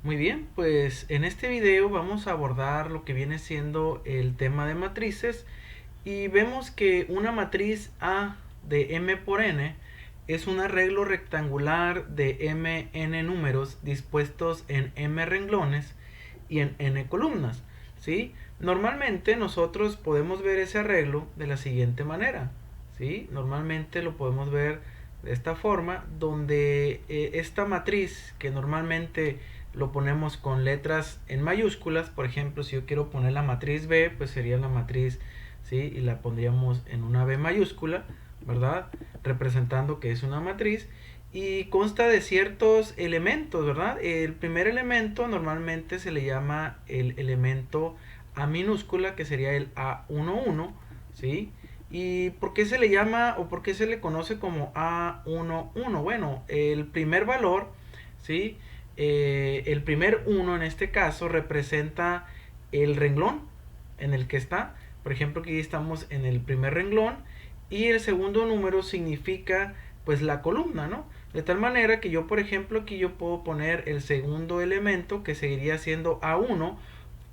Muy bien, pues en este video vamos a abordar lo que viene siendo el tema de matrices y vemos que una matriz A de m por n es un arreglo rectangular de mn números dispuestos en m renglones y en n columnas, ¿sí? Normalmente nosotros podemos ver ese arreglo de la siguiente manera, ¿sí? Normalmente lo podemos ver de esta forma, donde esta matriz que normalmente lo ponemos con letras en mayúsculas. Por ejemplo, si yo quiero poner la matriz B, pues sería la matriz, ¿sí? Y la pondríamos en una B mayúscula, ¿verdad? Representando que es una matriz y consta de ciertos elementos, ¿verdad? El primer elemento normalmente se le llama el elemento A minúscula, que sería el A11, ¿sí? ¿Y por qué se le llama o por qué se le conoce como A11? Bueno, el primer valor, ¿sí? El primer 1 en este caso representa el renglón en el que está. Por ejemplo, aquí estamos en el primer renglón y el segundo número significa pues la columna, ¿no? De tal manera que yo, por ejemplo, aquí yo puedo poner el segundo elemento que seguiría siendo A1,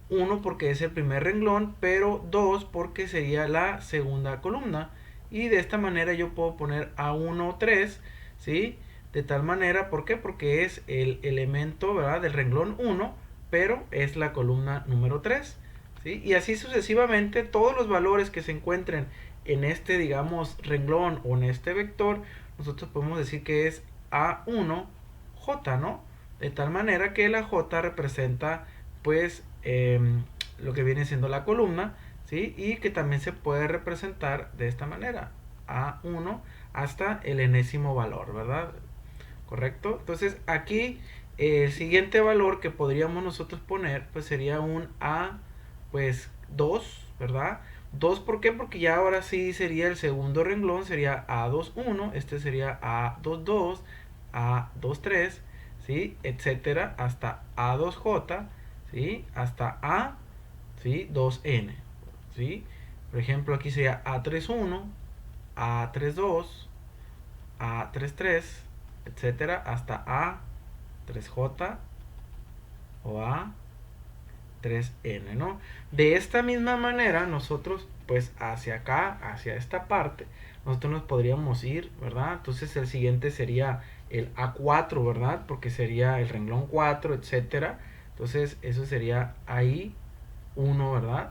1 porque es el primer renglón, pero 2 porque sería la segunda columna. Y de esta manera yo puedo poner A1, 3, ¿sí? De tal manera, ¿por qué? Porque es el elemento, ¿verdad?, del renglón 1, pero es la columna número 3, ¿sí? Y así sucesivamente, todos los valores que se encuentren en este, digamos, renglón o en este vector, nosotros podemos decir que es A1J, ¿no? De tal manera que la J representa, pues, lo que viene siendo la columna, ¿sí? Y que también se puede representar de esta manera, A1 hasta el enésimo valor, ¿verdad? ¿Correcto? Entonces aquí el siguiente valor que podríamos nosotros poner pues sería un A pues 2, ¿verdad? 2, ¿por qué? Porque ya ahora sí sería el segundo renglón, sería A21, este sería A22, A23, ¿sí? Etcétera, hasta A2J, ¿sí? Hasta A, ¿sí? 2N, ¿sí? Por ejemplo, aquí sería A31, A32, A33, etcétera, hasta A3J o A3N, ¿no? De esta misma manera, nosotros, pues hacia acá, hacia esta parte, nosotros nos podríamos ir, ¿verdad? Entonces el siguiente sería el A4, ¿verdad? Porque sería el renglón 4, etcétera. Entonces eso sería ahí 1, ¿verdad?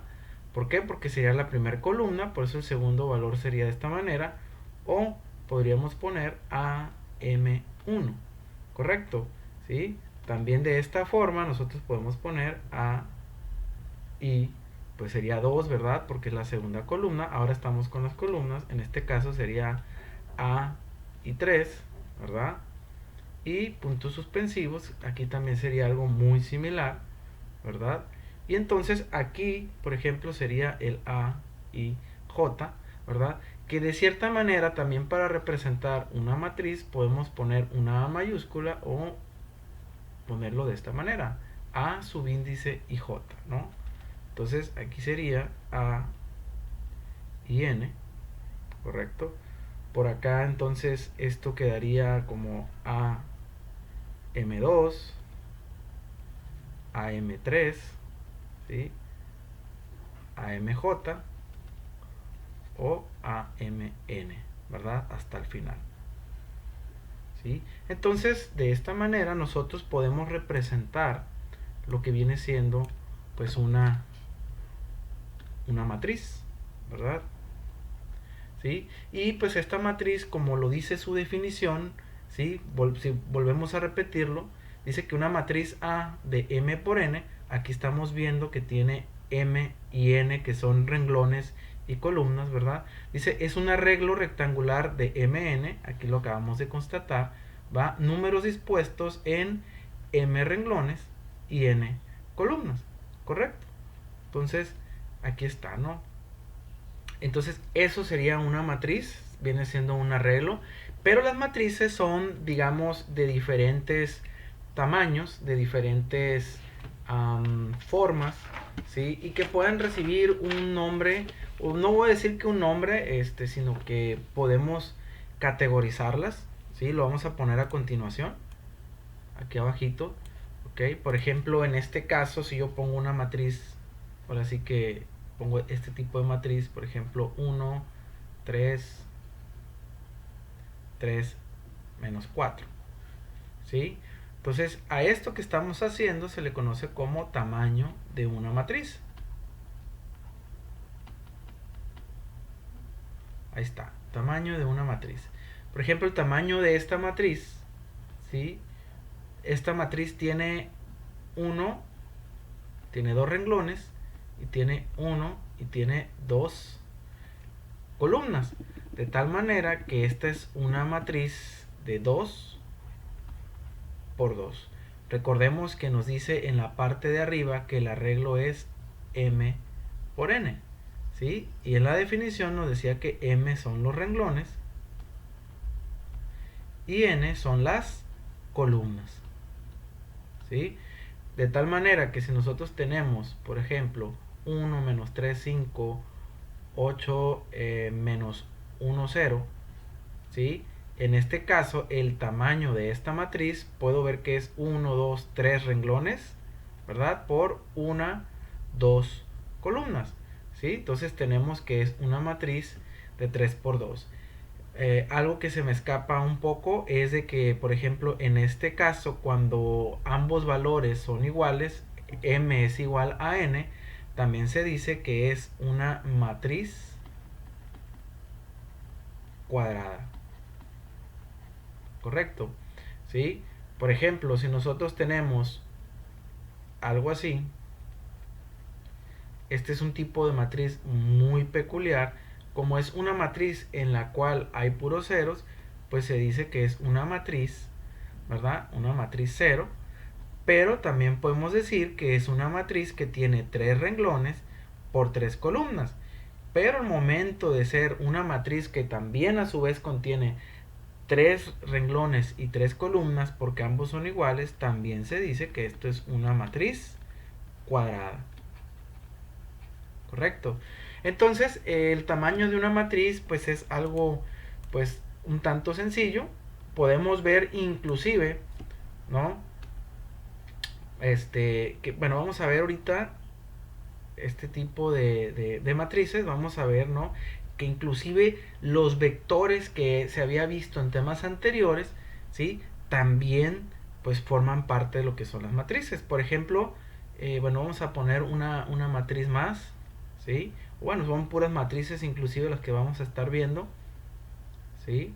¿Por qué? Porque sería la primera columna, por eso el segundo valor sería de esta manera. O podríamos poner AM1, ¿correcto? ¿Sí? También de esta forma nosotros podemos poner A y pues sería 2, ¿verdad? Porque es la segunda columna. Ahora estamos con las columnas. En este caso sería A y 3, ¿verdad? Y puntos suspensivos. Aquí también sería algo muy similar, ¿verdad? Y entonces aquí, por ejemplo, sería el A y J, ¿verdad? Que de cierta manera también para representar una matriz podemos poner una A mayúscula o ponerlo de esta manera, A subíndice y J, ¿no? Entonces aquí sería A y N, ¿correcto? Por acá entonces esto quedaría como AM2, AM3, ¿sí? AMJ o AMN, ¿verdad? Hasta el final, ¿sí? Entonces, de esta manera nosotros podemos representar lo que viene siendo pues una matriz, ¿verdad? ¿Sí? Y pues esta matriz, como lo dice su definición, ¿sí? Si volvemos a repetirlo, dice que una matriz A de M por N, aquí estamos viendo que tiene M y N, que son renglones y columnas, ¿verdad? Dice, es un arreglo rectangular de MN, aquí lo acabamos de constatar, ¿va? Números dispuestos en M renglones y N columnas, ¿correcto? Entonces, aquí está, ¿no? Entonces eso sería una matriz, viene siendo un arreglo, pero las matrices son, digamos, de diferentes tamaños, de diferentes formas, ¿sí? Y que pueden recibir un nombre, o no voy a decir que un nombre, sino que podemos categorizarlas, ¿sí? Lo vamos a poner a continuación, aquí abajito, ¿ok? ¿ok? Por ejemplo, en este caso, si yo pongo una matriz, ahora sí que pongo este tipo de matriz, por ejemplo, 1, 3, 3, menos 4, ¿sí? Entonces, a esto que estamos haciendo se le conoce como tamaño de una matriz. Ahí está, tamaño de una matriz. Por ejemplo, el tamaño de esta matriz, ¿sí? Esta matriz tiene 1, tiene 2 renglones, y tiene 1 y tiene 2 columnas. De tal manera que esta es una matriz de 2 por 2. Recordemos que nos dice en la parte de arriba que el arreglo es m por n, ¿sí? Y en la definición nos decía que m son los renglones y n son las columnas, ¿sí? De tal manera que si nosotros tenemos, por ejemplo, 1 menos 3, 5, 8 menos 1, 0, ¿sí? En este caso, el tamaño de esta matriz, puedo ver que es 1, 2, 3 renglones, ¿verdad? Por 1, 2 columnas, ¿sí? Entonces tenemos que es una matriz de 3 por 2. Algo que se me escapa un poco es de que, por ejemplo, en este caso, cuando ambos valores son iguales, m es igual a n, también se dice que es una matriz cuadrada. ¿Correcto? ¿Sí? Por ejemplo, si nosotros tenemos algo así, este es un tipo de matriz muy peculiar. Como es una matriz en la cual hay puros ceros, pues se dice que es una matriz, ¿verdad? Una matriz cero. Pero también podemos decir que es una matriz que tiene 3 renglones por 3 columnas. Pero al momento de ser una matriz que también a su vez contiene 3 renglones y 3 columnas, porque ambos son iguales, también se dice que esto es una matriz cuadrada. ¿Correcto? Entonces, el tamaño de una matriz pues es algo pues un tanto sencillo. Podemos ver inclusive, ¿no? Bueno, vamos a ver ahorita este tipo de matrices. Vamos a ver, ¿no? Que inclusive los vectores que se había visto en temas anteriores, ¿sí? También pues forman parte de lo que son las matrices. Por ejemplo, bueno, vamos a poner una matriz más, ¿sí? Bueno, son puras matrices inclusive las que vamos a estar viendo, ¿sí?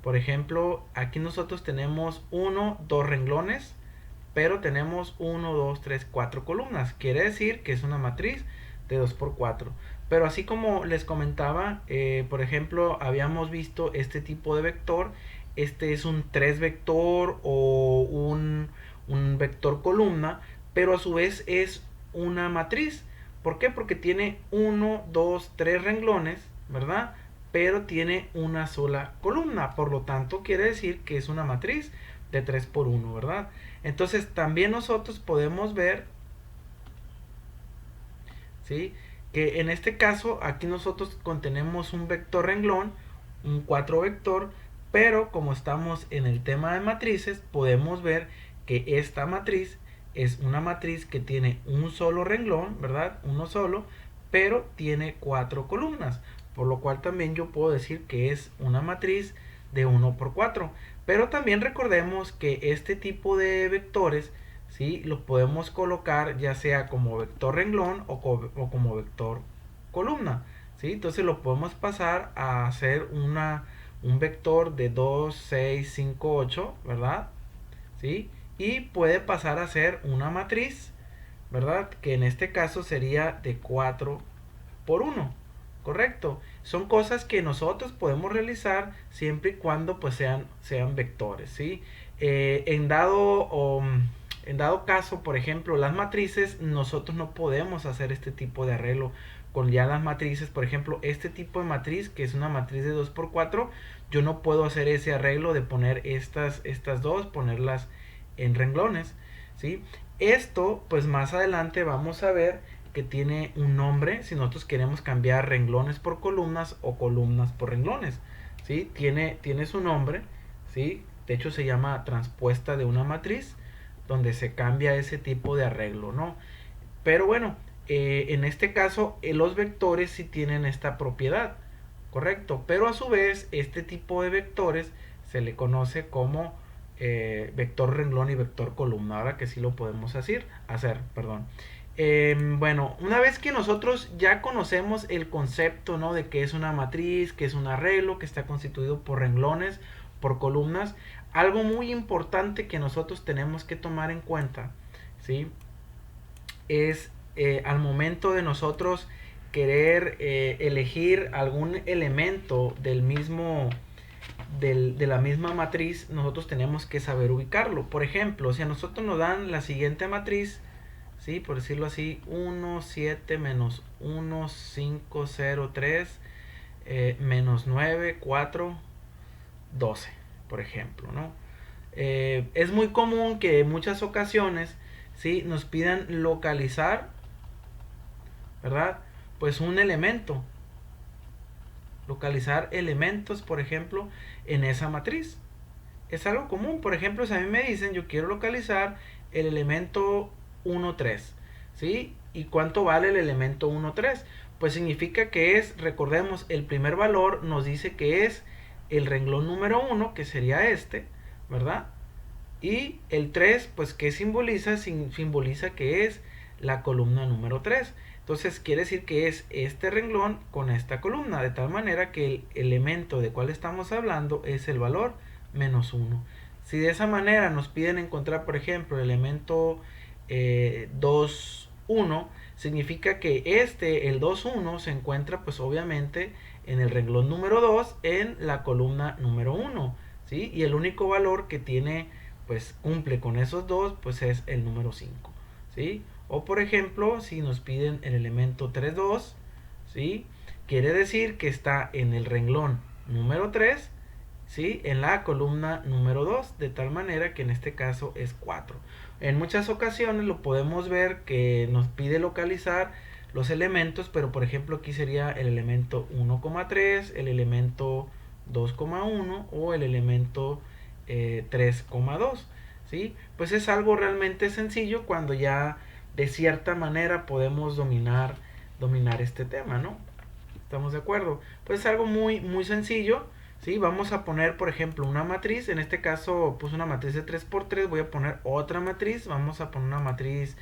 Por ejemplo, aquí nosotros tenemos 1, 2 renglones, pero tenemos 1, 2, 3, 4 columnas. Quiere decir que es una matriz de 2 por 4. Pero así como les comentaba, por ejemplo, habíamos visto este tipo de vector. Este es un 3 vector o un vector columna, pero a su vez es una matriz. ¿Por qué? Porque tiene 1, 2, 3 renglones, ¿verdad? Pero tiene una sola columna. Por lo tanto, quiere decir que es una matriz de 3 por 1, ¿verdad? Entonces, también nosotros podemos ver, ¿sí? Que en este caso, aquí nosotros contenemos un vector renglón, un 4 vector, pero como estamos en el tema de matrices, podemos ver que esta matriz es una matriz que tiene un solo renglón, ¿verdad? Uno solo, pero tiene 4 columnas, por lo cual también yo puedo decir que es una matriz de 1 por 4. Pero también recordemos que este tipo de vectores, ¿sí? Los podemos colocar ya sea como vector renglón o como vector columna, ¿sí? Entonces lo podemos pasar a hacer un vector de 2, 6, 5, 8, ¿verdad? ¿Sí? Y puede pasar a ser una matriz, ¿verdad? Que en este caso sería de 4 por 1. Correcto. Son cosas que nosotros podemos realizar siempre y cuando pues sean vectores, ¿sí? En dado caso, por ejemplo, las matrices, nosotros no podemos hacer este tipo de arreglo con ya las matrices. Por ejemplo, este tipo de matriz, que es una matriz de 2 por 4, yo no puedo hacer ese arreglo de poner estas dos, ponerlas en renglones, ¿sí? Esto, pues más adelante vamos a ver que tiene un nombre si nosotros queremos cambiar renglones por columnas o columnas por renglones, ¿sí? Tiene su nombre, ¿sí? De hecho se llama transpuesta de una matriz, donde se cambia ese tipo de arreglo, ¿no? Pero bueno, en este caso los vectores sí tienen esta propiedad, correcto, pero a su vez este tipo de vectores se le conoce como vector renglón y vector columna, ahora que sí lo podemos hacer, perdón. Bueno, una vez que nosotros ya conocemos el concepto, ¿no?, de que es una matriz, que es un arreglo, que está constituido por renglones, por columnas, algo muy importante que nosotros tenemos que tomar en cuenta, ¿sí?, es al momento de nosotros querer elegir algún elemento de la misma matriz, nosotros tenemos que saber ubicarlo. Por ejemplo, si a nosotros nos dan la siguiente matriz, ¿sí?, por decirlo así, 1, 7, menos 1, 5, 0, 3, menos 9, 4, 12, por ejemplo, ¿no? Es muy común que en muchas ocasiones, ¿sí?, nos pidan localizar, ¿verdad?, pues un elemento, localizar elementos, por ejemplo, en esa matriz. Es algo común. Por ejemplo, si a mí me dicen yo quiero localizar el elemento 1, 3, ¿sí? ¿Y cuánto vale el elemento 1, 3? Pues significa que es, recordemos, el primer valor nos dice que es el renglón número 1, que sería este, ¿verdad? Y el 3, pues ¿qué simboliza? Simboliza que es la columna número 3. Entonces quiere decir que es este renglón con esta columna, de tal manera que el elemento de cual estamos hablando es el valor menos 1. Si de esa manera nos piden encontrar, por ejemplo, el elemento 2, 1, significa que el 2, 1, se encuentra pues obviamente en el renglón número 2 en la columna número 1, ¿sí? Y el único valor que tiene, pues cumple con esos dos, pues es el número 5, ¿sí? O por ejemplo, si nos piden el elemento 3, 2, ¿sí?, quiere decir que está en el renglón número 3, ¿sí?, en la columna número 2, de tal manera que en este caso es 4. En muchas ocasiones lo podemos ver que nos pide localizar los elementos, pero por ejemplo aquí sería el elemento 1,3, el elemento 2,1 o el elemento 3,2, ¿sí? Pues es algo realmente sencillo cuando ya de cierta manera podemos dominar este tema, ¿no? ¿Estamos de acuerdo? Pues es algo muy sencillo, ¿sí? Vamos a poner, por ejemplo, una matriz. En este caso puse una matriz de 3×3. Voy a poner otra matriz. Vamos a poner una matriz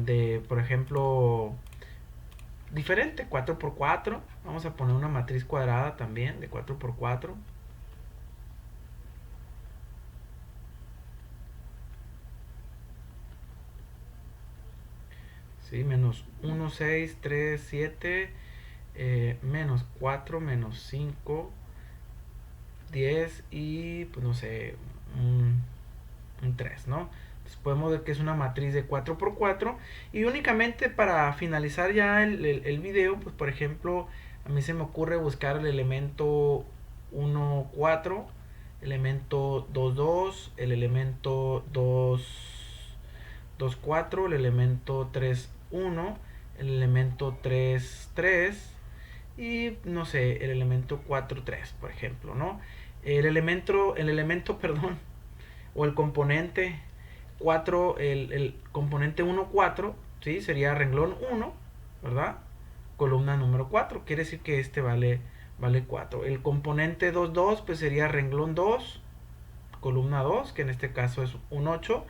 de, por ejemplo, diferente, 4×4. Vamos a poner una matriz cuadrada también de 4×4. ¿Sí? Menos 1, 6, 3, 7, menos 4, menos 5, 10 y pues no sé, un 3, ¿no? Entonces podemos ver que es una matriz de 4×4. Y únicamente para finalizar ya el video, pues por ejemplo, a mí se me ocurre buscar el elemento 1, 4, elemento 2, 2, el elemento 2, 2, 4, el elemento 3, 1, el elemento 3, 3 y no sé, el elemento 4, 3, por ejemplo, ¿no? Perdón, o el componente 4, el componente 1, 4, ¿sí? Sería renglón 1, ¿verdad? Columna número 4, quiere decir que este vale 4. El componente 2, 2, pues sería renglón 2, columna 2, que en este caso es un 8.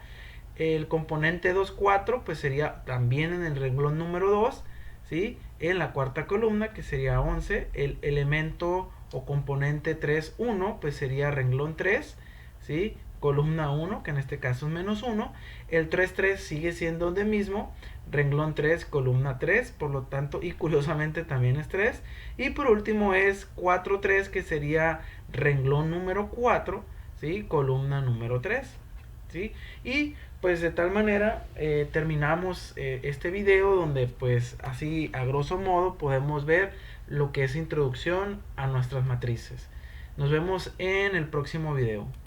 El componente 2, 4, pues sería también en el renglón número 2, ¿sí? En la cuarta columna, que sería 11. El elemento o componente 3, 1, pues sería renglón 3, ¿sí? Columna 1, que en este caso es menos 1. El 3, 3 sigue siendo de mismo, renglón 3, columna 3, por lo tanto, y curiosamente también es 3. Y por último es 4, 3, que sería renglón número 4, ¿sí? Columna número 3, ¿sí? Y pues de tal manera terminamos este video, donde pues así a grosso modo podemos ver lo que es introducción a nuestras matrices. Nos vemos en el próximo video.